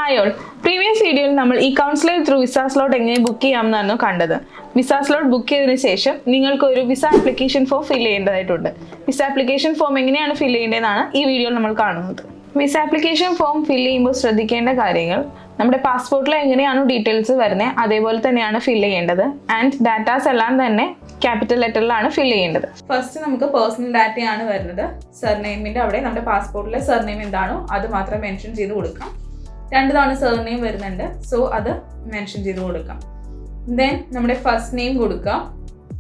Hi all. Previous വീഡിയോയിൽ നമ്മൾ ഈ കൗൺസിലർ ത്രൂ വിസ സ്ലോട്ട് എങ്ങനെ ബുക്ക് ചെയ്യാമെന്നാണ് കണ്ടത്. വിസ സ്ലോട്ട് ബുക്ക് ചെയ്തതിന് ശേഷം നിങ്ങൾക്ക് ഒരു വിസ ആപ്ലിക്കേഷൻ ഫോം ഫില്ല് ചെയ്യേണ്ടതായിട്ടുണ്ട്. വിസ ആപ്ലിക്കേഷൻ ഫോം എങ്ങനെയാണ് ഫില്ല് ചെയ്യേണ്ടതെന്നാണ് ഈ വീഡിയോയിൽ നമ്മൾ കാണുന്നത്. വിസ ആപ്ലിക്കേഷൻ ഫോം ഫില്ല് ചെയ്യുമ്പോൾ ശ്രദ്ധിക്കേണ്ട കാര്യങ്ങൾ: നമ്മുടെ പാസ്പോർട്ടിൽ എങ്ങനെയാണ് ഡീറ്റെയിൽസ് വരുന്നത് അതേപോലെ തന്നെയാണ് ഫില്ല് ചെയ്യേണ്ടത്. ആൻഡ് ഡാറ്റാസ് എല്ലാം തന്നെ ക്യാപിറ്റൽ ലെറ്ററിലാണ് ഫില്ല് ചെയ്യേണ്ടത്. ഫസ്റ്റ് നമുക്ക് പേഴ്സണൽ ഡാറ്റയാണ് വരുന്നത്. സർനെയിമിൻ്റെ അവിടെ നമ്മുടെ പാസ്പോർട്ടിലെ സർനെയിം എന്താണോ അത് മാത്രം മെൻഷൻ ചെയ്ത് കൊടുക്കാം. 2 തവണ സർനെയിം വരുന്നുണ്ട്, സോ അത് മെൻഷൻ ചെയ്ത് കൊടുക്കാം. ദെൻ നമ്മുടെ ഫസ്റ്റ് നെയിം കൊടുക്കാം,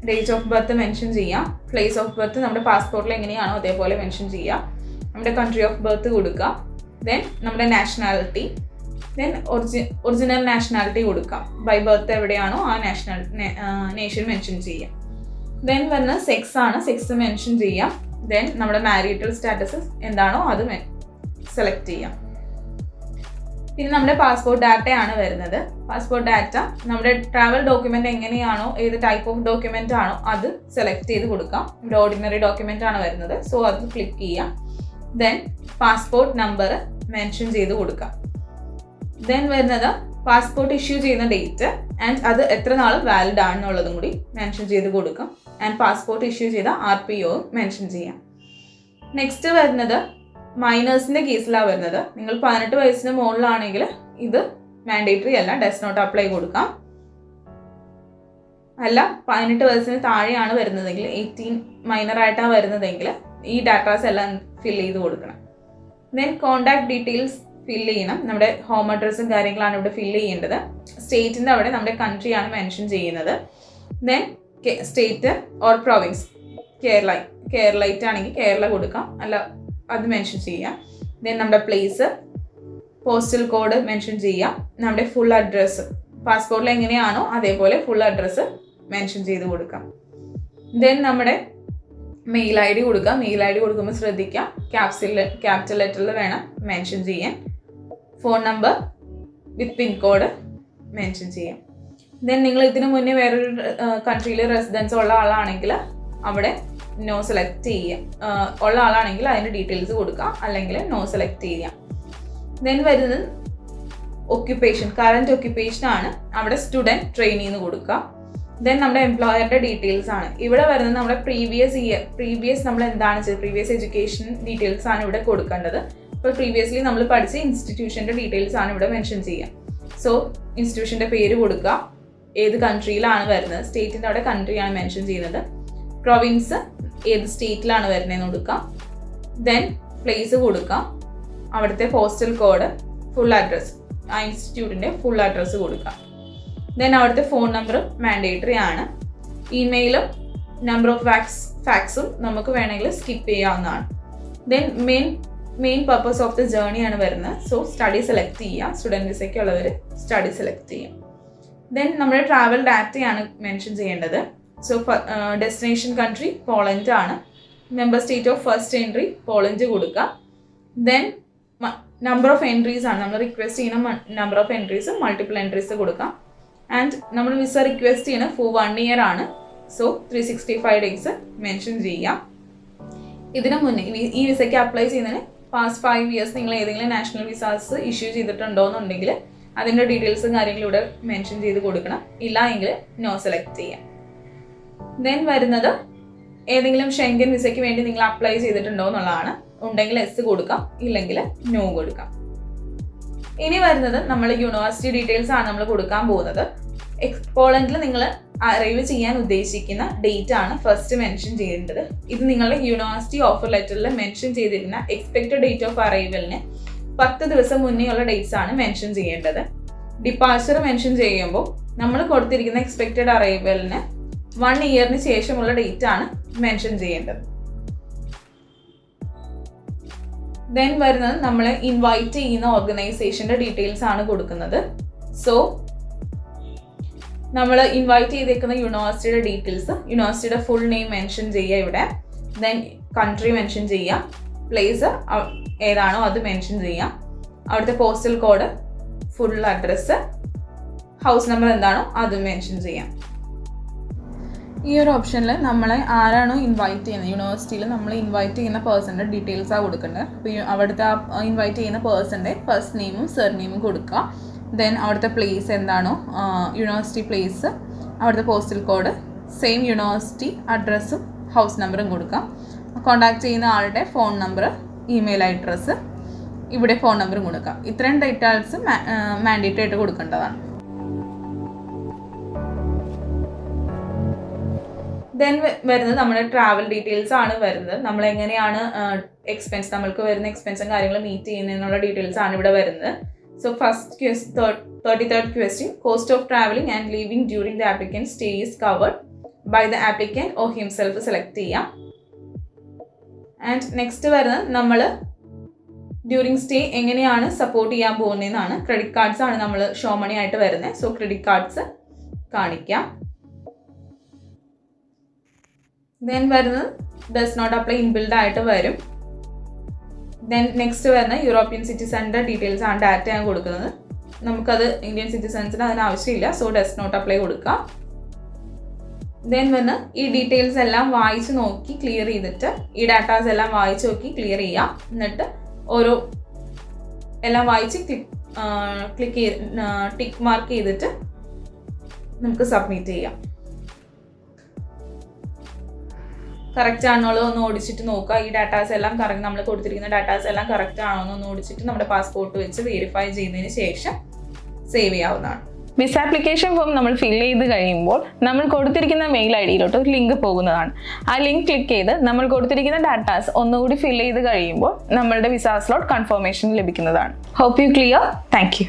ഡേറ്റ് ഓഫ് ബർത്ത് മെൻഷൻ ചെയ്യാം, പ്ലേസ് ഓഫ് ബർത്ത് നമ്മുടെ പാസ്പോർട്ടിൽ എങ്ങനെയാണോ അതേപോലെ മെൻഷൻ ചെയ്യാം, നമ്മുടെ കൺട്രി ഓഫ് ബർത്ത് കൊടുക്കാം. ദെൻ നമ്മുടെ നാഷണാലിറ്റി, ദെൻ ഒറിജിനൽ നാഷണാലിറ്റി കൊടുക്കാം. ബൈ ബർത്ത് എവിടെയാണോ ആ നേഷൻ മെൻഷൻ ചെയ്യാം. ദെൻ വരുന്ന സെക്സ് ആണ്, സെക്സ് മെൻഷൻ ചെയ്യാം. ദെൻ നമ്മുടെ മാരിറ്റൽ സ്റ്റാറ്റസ് എന്താണോ അത് സെലക്ട് ചെയ്യാം. പിന്നെ നമ്മുടെ പാസ്പോർട്ട് ഡാറ്റയാണ് വരുന്നത്. പാസ്പോർട്ട് ഡാറ്റ നമ്മുടെ ട്രാവൽ ഡോക്യുമെന്റ് എങ്ങനെയാണോ, ഏത് ടൈപ്പ് ഓഫ് ഡോക്യുമെന്റ് ആണോ അത് സെലക്ട് ചെയ്ത് കൊടുക്കാം. ഇവിടെ ഓർഡിനറി ഡോക്യുമെന്റ് ആണ് വരുന്നത്, സോ അത് ക്ലിക്ക് ചെയ്യാം. ദെൻ പാസ്പോർട്ട് നമ്പർ മെൻഷൻ ചെയ്ത് കൊടുക്കാം. ദെൻ വരുന്നത് പാസ്പോർട്ട് ഇഷ്യൂ ചെയ്യുന്ന ഡേറ്റ് ആൻഡ് അത് എത്ര നാൾ വാലിഡ് ആണെന്നുള്ളതും കൂടി മെൻഷൻ ചെയ്ത് കൊടുക്കാം. ആൻഡ് പാസ്പോർട്ട് ഇഷ്യൂ ചെയ്ത RPO മെൻഷൻ ചെയ്യാം. നെക്സ്റ്റ് വരുന്നത് മൈനേഴ്സിൻ്റെ കേസിലാണ് വരുന്നത്. നിങ്ങൾ 18 വയസ്സിന് മുകളിലാണെങ്കിൽ ഇത് മാൻഡേറ്ററി അല്ല, ഡസ് നോട്ട് അപ്ലൈ കൊടുക്കാം. അല്ല 18 വയസ്സിന് താഴെയാണ് വരുന്നതെങ്കിൽ, 18 മൈനർ ആയിട്ടാണ് വരുന്നതെങ്കിൽ ഈ ഡാറ്റാസ് എല്ലാം ഫില്ല് ചെയ്ത് കൊടുക്കണം. ദെൻ കോണ്ടാക്ട് ഡീറ്റെയിൽസ് ഫില്ല് ചെയ്യണം. നമ്മുടെ ഹോം അഡ്രസ്സും കാര്യങ്ങളാണ് ഇവിടെ ഫില്ല് ചെയ്യേണ്ടത്. സ്റ്റേറ്റിൻ്റെ അവിടെ നമ്മുടെ കൺട്രിയാണ് മെൻഷൻ ചെയ്യുന്നത്. Then state or province, Keralite ആണെങ്കിൽ കേരള കൊടുക്കാം, അല്ല അത് മെൻഷൻ ചെയ്യാം. ദെൻ നമ്മുടെ പ്ലേസ്, പോസ്റ്റൽ കോഡ് മെൻഷൻ ചെയ്യാം. നമ്മുടെ ഫുൾ അഡ്രസ്സ് പാസ്പോർട്ടിൽ എങ്ങനെയാണോ അതേപോലെ ഫുൾ അഡ്രസ്സ് മെൻഷൻ ചെയ്ത് കൊടുക്കാം. ദെൻ നമ്മുടെ മെയിൽ ID കൊടുക്കാം. മെയിൽ ID കൊടുക്കുമ്പോൾ ശ്രദ്ധിക്കാം, ക്യാപിറ്റൽ ലെറ്ററിൽ വേണം മെൻഷൻ ചെയ്യാൻ. Phone number with pincode mention ചെയ്യാം. ദെൻ നിങ്ങൾ ഇതിനു മുന്നേ വേറൊരു കൺട്രിയിൽ റെസിഡൻസ് ഉള്ള ആളാണെങ്കിൽ അവിടെ നോ സെലക്ട് ചെയ്യാം. ഉള്ള ആളാണെങ്കിൽ അതിൻ്റെ ഡീറ്റെയിൽസ് കൊടുക്കാം, അല്ലെങ്കിൽ നോ സെലക്ട് ചെയ്യാം. ദെൻ വരുന്നത് ഒക്യുപ്പേഷൻ, കറൻറ്റ് ഒക്യുപ്പേഷൻ ആണ്. അവിടെ സ്റ്റുഡൻറ്റ് ട്രെയിനിങ് എന്ന് കൊടുക്കാം. ദെൻ നമ്മുടെ എംപ്ലോയറുടെ ഡീറ്റെയിൽസ് ആണ്. ഇവിടെ വരുന്നത് നമ്മുടെ പ്രീവിയസ് നമ്മൾ എന്താണ് ചെയ്തത്, പ്രീവിയസ് എഡ്യൂക്കേഷൻ ഡീറ്റെയിൽസ് ആണ് ഇവിടെ കൊടുക്കേണ്ടത്. ഇപ്പോൾ പ്രീവിയസ്ലി നമ്മൾ പഠിച്ച ഇൻസ്റ്റിറ്റ്യൂഷൻ്റെ ഡീറ്റെയിൽസ് ആണ് ഇവിടെ മെൻഷൻ ചെയ്യുക. സോ ഇൻസ്റ്റിറ്റ്യൂഷൻ്റെ പേര് കൊടുക്കുക, ഏത് കൺട്രിയിലാണ് വരുന്നത്, സ്റ്റേറ്റിൻ്റെ അവിടെ കൺട്രിയാണ് മെൻഷൻ ചെയ്യുന്നത്, പ്രൊവിൻസ് ഏത് സ്റ്റേറ്റിലാണ് വരുന്നതെന്ന് കൊടുക്കാം. ദെൻ പ്ലേസ് കൊടുക്കാം, അവിടുത്തെ പോസ്റ്റൽ കോഡ്, ഫുൾ അഡ്രസ്സ്, ആ ഇൻസ്റ്റിറ്റ്യൂട്ടിൻ്റെ ഫുൾ അഡ്രസ്സ് കൊടുക്കാം. ദെൻ അവിടുത്തെ ഫോൺ നമ്പർ മാൻഡേറ്ററി ആണ്. ഇമെയിലും നമ്പർ ഓഫ് ഫാക്സും നമുക്ക് വേണമെങ്കിൽ സ്കിപ്പ് ചെയ്യാവുന്നതാണ്. Then main purpose of the ജേർണിയാണ് വരുന്നത്. സോ സ്റ്റഡി സെലക്ട് ചെയ്യുക, സ്റ്റുഡൻറ്റ് വിസയ്ക്ക് ഉള്ളവർ സ്റ്റഡി സെലക്ട് ചെയ്യാം. ദെൻ നമ്മുടെ ട്രാവൽ ഡാറ്റയാണ് മെൻഷൻ ചെയ്യേണ്ടത്. സോ ഡെസ്റ്റിനേഷൻ കൺട്രി പോളണ്ട് ആണ്. Member state of first entry Poland കൊടുക്കുക. ദെൻ നമ്പർ ഓഫ് എൻട്രീസ് ആണ്, നമ്മൾ റിക്വസ്റ്റ് ചെയ്യുന്ന number of entries multiple entries കൊടുക്കാം. ആൻഡ് നമ്മൾ വിസ റിക്വസ്റ്റ് ചെയ്യുന്നത് ഫോർ 1 year ആണ്. സോ 365 days മെൻഷൻ ചെയ്യാം. ഇതിനു മുന്നേ ഈ വിസയ്ക്ക് അപ്ലൈ ചെയ്യുന്നതിന് പാസ്റ്റ് 5 years നിങ്ങൾ ഏതെങ്കിലും നാഷണൽ വിസാസ് ഇഷ്യൂ ചെയ്തിട്ടുണ്ടോയെന്നുണ്ടെങ്കിൽ അതിൻ്റെ ഡീറ്റെയിൽസും കാര്യങ്ങളും ഇവിടെ മെൻഷൻ ചെയ്ത് കൊടുക്കണം. ഇല്ല എങ്കിൽ നോ സെലക്ട് ചെയ്യാം. ദെൻ വരുന്നത് ഏതെങ്കിലും ഷെങ്കൻ വിസയ്ക്ക് വേണ്ടി നിങ്ങൾ അപ്ലൈ ചെയ്തിട്ടുണ്ടോ എന്നുള്ളതാണ്. ഉണ്ടെങ്കിൽ എസ് കൊടുക്കാം, ഇല്ലെങ്കിൽ നോ കൊടുക്കാം. ഇനി വരുന്നത് നമ്മൾ യൂണിവേഴ്സിറ്റി ഡീറ്റെയിൽസ് ആണ് നമ്മൾ കൊടുക്കാൻ പോകുന്നത്. പോളണ്ടിൽ നിങ്ങൾ അറൈവ് ചെയ്യാൻ ഉദ്ദേശിക്കുന്ന ഡേറ്റ് ആണ് ഫസ്റ്റ് മെൻഷൻ ചെയ്യേണ്ടത്. ഇത് നിങ്ങളുടെ യൂണിവേഴ്സിറ്റി ഓഫർ ലെറ്ററിൽ മെൻഷൻ ചെയ്തിരിക്കുന്ന എക്സ്പെക്റ്റഡ് ഡേറ്റ് ഓഫ് അറൈവലിന് 10 ദിവസം മുന്നേ ഉള്ള ഡേറ്റ്സ് ആണ് മെൻഷൻ ചെയ്യേണ്ടത്. ഡിപ്പാർച്ചർ മെൻഷൻ ചെയ്യുമ്പോൾ നമ്മൾ കൊടുത്തിരിക്കുന്ന എക്സ്പെക്റ്റഡ് അറൈവലിന് 1 year ശേഷമുള്ള ഡേറ്റ് ആണ് മെൻഷൻ ചെയ്യേണ്ടത്. ദെൻ വരുന്നത് നമ്മൾ ഇൻവൈറ്റ് ചെയ്യുന്ന ഓർഗനൈസേഷൻ്റെ ഡീറ്റെയിൽസ് ആണ് കൊടുക്കുന്നത്. സോ നമ്മൾ ഇൻവൈറ്റ് ചെയ്തേക്കുന്ന യൂണിവേഴ്സിറ്റിയുടെ ഡീറ്റെയിൽസ്, യൂണിവേഴ്സിറ്റിയുടെ ഫുൾ നെയിം മെൻഷൻ ചെയ്യുക ഇവിടെ. ദെൻ കൺട്രി മെൻഷൻ ചെയ്യുക, പ്ലേസ് ഏതാണോ അത് മെൻഷൻ ചെയ്യാം, അവിടുത്തെ postal code, full address, house number എന്താണോ അത് മെൻഷൻ ചെയ്യാം. ഈ ഒരു ഓപ്ഷനിൽ നമ്മളെ ആരാണോ ഇൻവൈറ്റ് ചെയ്യുന്നത്, യൂണിവേഴ്സിറ്റിയിൽ നമ്മൾ ഇൻവൈറ്റ് ചെയ്യുന്ന പേഴ്സൻ്റെ ഡീറ്റെയിൽസാണ് കൊടുക്കേണ്ടത്. അപ്പോൾ അവിടുത്തെ ഇൻവൈറ്റ് ചെയ്യുന്ന പേഴ്സൻ്റെ ഫസ്റ്റ് നെയിമും സർനെയിമും കൊടുക്കുക. ദെൻ അവിടുത്തെ പ്ലേസ് എന്താണോ, യൂണിവേഴ്സിറ്റി പ്ലേസ്, അവിടുത്തെ പോസ്റ്റൽ കോഡ്, സെയിം യൂണിവേഴ്സിറ്റി അഡ്രസ്സും ഹൗസ് നമ്പറും കൊടുക്കാം. കോൺടാക്ട് ചെയ്യുന്ന ആളുടെ ഫോൺ നമ്പർ, ഇമെയിൽ അഡ്രസ്സ്, ഇവിടെ ഫോൺ നമ്പറും കൊടുക്കാം. ഇത്രയും ഡീറ്റെയിൽസ് മാൻഡേറ്ററി ആയിട്ട് കൊടുക്കേണ്ടതാണ്. ദെൻ വരുന്നത് നമ്മുടെ ട്രാവൽ ഡീറ്റെയിൽസ് ആണ് വരുന്നത്. നമ്മൾ എങ്ങനെയാണ് എക്സ്പെൻസ്, നമ്മൾക്ക് വരുന്ന എക്സ്പെൻസും കാര്യങ്ങളും മീറ്റ് ചെയ്യുന്നതിനുള്ള ഡീറ്റെയിൽസ് ആണ് ഇവിടെ വരുന്നത്. So first 33rd question, cost of traveling and leaving during the applicant stay is covered by the applicant or himself select ചെയ്യാം. ആൻഡ് നെക്സ്റ്റ് വരുന്നത് നമ്മൾ ഡ്യൂറിങ് സ്റ്റേ എങ്ങനെയാണ് സപ്പോർട്ട് ചെയ്യാൻ പോകുന്നതെന്നാണ്. ക്രെഡിറ്റ് കാർഡ്സ് ആണ് നമ്മൾ ഷോ മണി ആയിട്ട് വരുന്നത്. സോ ക്രെഡിറ്റ് കാർഡ്സ് കാണിക്കാം. ദെൻ വരുന്നത് ഡസ് നോട്ട് അപ്ലൈ ഇൻബിൽഡ് ആയിട്ട് വരും. ദെൻ നെക്സ്റ്റ് വരുന്ന യൂറോപ്യൻ സിറ്റിസൻ്റെ ഡീറ്റെയിൽസ് ആണ് ഡാറ്റ ഞാൻ കൊടുക്കുന്നത്. നമുക്കത് ഇന്ത്യൻ സിറ്റിസൺസിന് അതിന് ആവശ്യമില്ല. സോ ഡസ് നോട്ട് അപ്ലൈ കൊടുക്കാം. ദെൻ വന്ന് ഈ ഡീറ്റെയിൽസ് എല്ലാം വായിച്ച് നോക്കി ക്ലിയർ ചെയ്തിട്ട്, ഈ ഡാറ്റാസ് എല്ലാം വായിച്ച് നോക്കി ക്ലിയർ ചെയ്യാം. എന്നിട്ട് ഓരോ എല്ലാം വായിച്ച് ടിക്ക് മാർക്ക് ചെയ്തിട്ട് നമുക്ക് സബ്മിറ്റ് ചെയ്യാം. കറക്റ്റ് ആണോ ഒന്ന് ഓടിച്ചിട്ട് നോക്കുക. ഈ ഡാറ്റാസ് എല്ലാം കറക്റ്റ്, നമ്മൾ കൊടുത്തിരിക്കുന്ന ഡാറ്റാസ് എല്ലാം കറക്റ്റ് ആണോ എന്ന് ഓടിച്ചിട്ട് നമ്മുടെ പാസ്പോർട്ട് വെച്ച് വെരിഫൈ ചെയ്തതിന് ശേഷം സേവ് ചെയ്യാവുന്നതാണ്. വിസ ആപ്ലിക്കേഷൻ ഫോം നമ്മൾ ഫിൽ ചെയ്ത് കഴിയുമ്പോൾ നമ്മൾ കൊടുത്തിരിക്കുന്ന മെയിൽ ഐ ഡിയിലോട്ട് ഒരു ലിങ്ക് പോകുന്നതാണ്. ആ ലിങ്ക് ക്ലിക്ക് ചെയ്ത് നമ്മൾ കൊടുത്തിരിക്കുന്ന ഡാറ്റാസ് ഒന്നുകൂടി ഫിൽ ചെയ്ത് കഴിയുമ്പോൾ നമ്മളുടെ വിസ സ്ലോട്ട് കൺഫർമേഷൻ ലഭിക്കുന്നതാണ്. Hope you clear. Thank U.